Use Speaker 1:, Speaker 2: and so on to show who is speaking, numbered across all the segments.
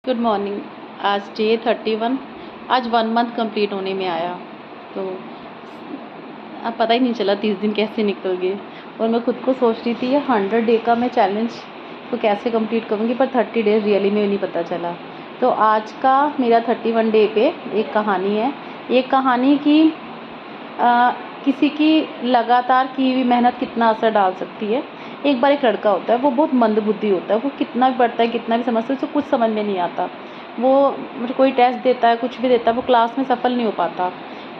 Speaker 1: Good morning. आज day 31, आज 1 month complete होने में आया। तो अब पता ही नहीं चला 30 दिन कैसे निकल गए। और मैं खुद को सोच रही थी ये 100 डे का मैं चैलेंज तो कैसे कंप्लीट करूँगी, पर 30 डेज रियली में नहीं पता चला। तो आज का मेरा 31 डे पे एक कहानी है। एक कहानी की किसी की लगातार की हुई मेहनत कितना असर डाल सकती है। एक बार एक लड़का होता है, वो बहुत मंदबुद्धि होता है, वो कितना भी पढ़ता है, कितना भी समझता है, उसको कुछ समझ में नहीं आता। वो कोई टेस्ट देता है, कुछ भी देता है, वो क्लास में सफल नहीं हो पाता।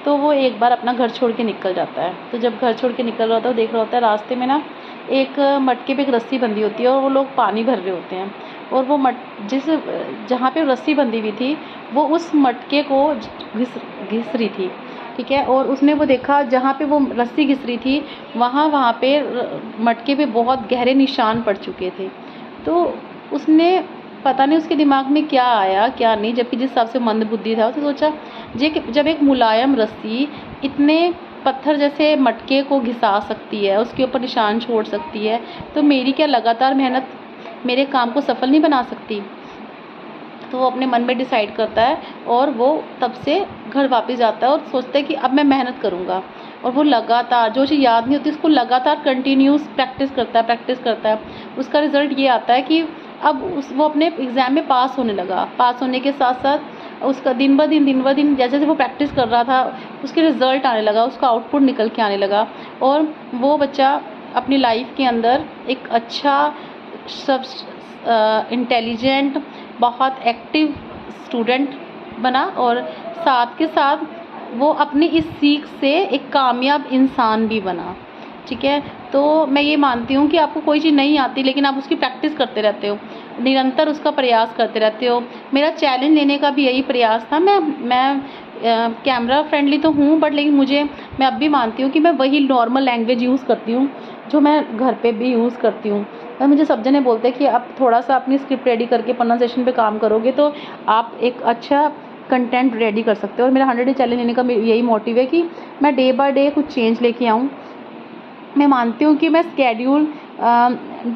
Speaker 1: तो वो एक बार अपना घर छोड़ के निकल जाता है। तो जब घर छोड़ के निकल रहा होता है, वो देख रहा होता है रास्ते में ना एक मटके पे एक रस्सी बंधी होती है और वो लोग पानी भर रहे होते हैं। और वो जहाँ पे रस्सी बंधी हुई थी, वो उस मटके को घिस रही थी, ठीक है। और उसने वो देखा जहाँ पे वो रस्सी घिस रही थी, वहाँ पे मटके पे बहुत गहरे निशान पड़ चुके थे। तो उसने पता नहीं उसके दिमाग में क्या आया क्या नहीं, जबकि जिस हिसाब से मंदबुद्धि था, उसने सोचा जब एक मुलायम रस्सी इतने पत्थर जैसे मटके को घिसा सकती है, उसके ऊपर निशान छोड़ सकती है, तो मेरी क्या लगातार मेहनत मेरे काम को सफल नहीं बना सकती। तो वो अपने मन में डिसाइड करता है और वो तब से घर वापस जाता है और सोचता है कि अब मैं मेहनत करूँगा। और वो लगातार जो चीज़ याद नहीं होती उसको लगातार कंटिन्यूस प्रैक्टिस करता है। उसका रिज़ल्ट ये आता है कि अब वो अपने एग्ज़ाम में पास होने लगा। पास होने के साथ साथ उसका दिन ब दिन जैसे जैसे वो प्रैक्टिस कर रहा था, उसके रिज़ल्ट आने लगा, उसका आउटपुट निकल के आने लगा। और वो बच्चा अपनी लाइफ के अंदर एक अच्छा सब इंटेलिजेंट, बहुत एक्टिव स्टूडेंट बना। और साथ के साथ वो अपनी इस सीख से एक कामयाब इंसान भी बना, ठीक है। तो मैं ये मानती हूँ कि आपको कोई चीज़ नहीं आती, लेकिन आप उसकी प्रैक्टिस करते रहते हो, निरंतर उसका प्रयास करते रहते हो। मेरा चैलेंज लेने का भी यही प्रयास था। मैं कैमरा फ्रेंडली तो हूँ, बट लेकिन मैं अब भी मानती हूँ कि मैं वही नॉर्मल लैंग्वेज यूज़ करती हूँ जो मैं घर पे भी यूज़ करती हूँ। और मुझे सब जने बोलते हैं कि आप थोड़ा-सा अपनी स्क्रिप्ट रेडी करके प्रोनंसिएशन पे काम करोगे तो आप एक अच्छा कंटेंट रेडी कर सकते हो। और मेरा 100 डे चैलेंज लेने का यही मोटिव है कि मैं डे बाय डे कुछ चेंज लेके आऊँ। मैं मानती हूँ कि मैं स्केड्यूल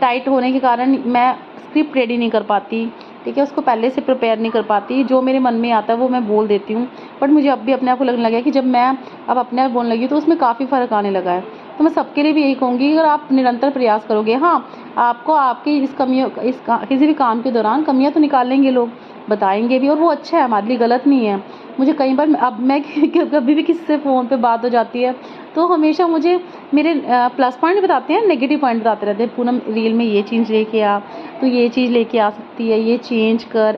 Speaker 1: टाइट होने के कारण मैं स्क्रिप्ट रेडी नहीं कर पाती, ठीक है, उसको पहले से प्रिपेयर नहीं कर पाती। जो मेरे मन में आता है वो मैं बोल देती हूँ। बट मुझे अब भी अपने आप को लगने लगा है कि जब मैं अब अपने आप बोलने लगी तो उसमें काफ़ी फ़र्क आने लगा है। तो मैं सबके लिए भी यही कहूँगी, अगर आप निरंतर प्रयास करोगे, हाँ, आपको आपकी किसी भी काम के दौरान कमियाँ तो निकालेंगे लोग, बताएँगे भी, और वो अच्छा है, हमारे लिए गलत नहीं है। मुझे कई बार अब मैं कभी भी किसी से फ़ोन पे बात हो जाती है तो हमेशा मुझे मेरे प्लस पॉइंट बताते हैं, नेगेटिव पॉइंट बताते रहते हैं। पूनम रील में ये चीज़ लेके आ, तो ये चीज़ लेके आ सकती है, ये चेंज कर।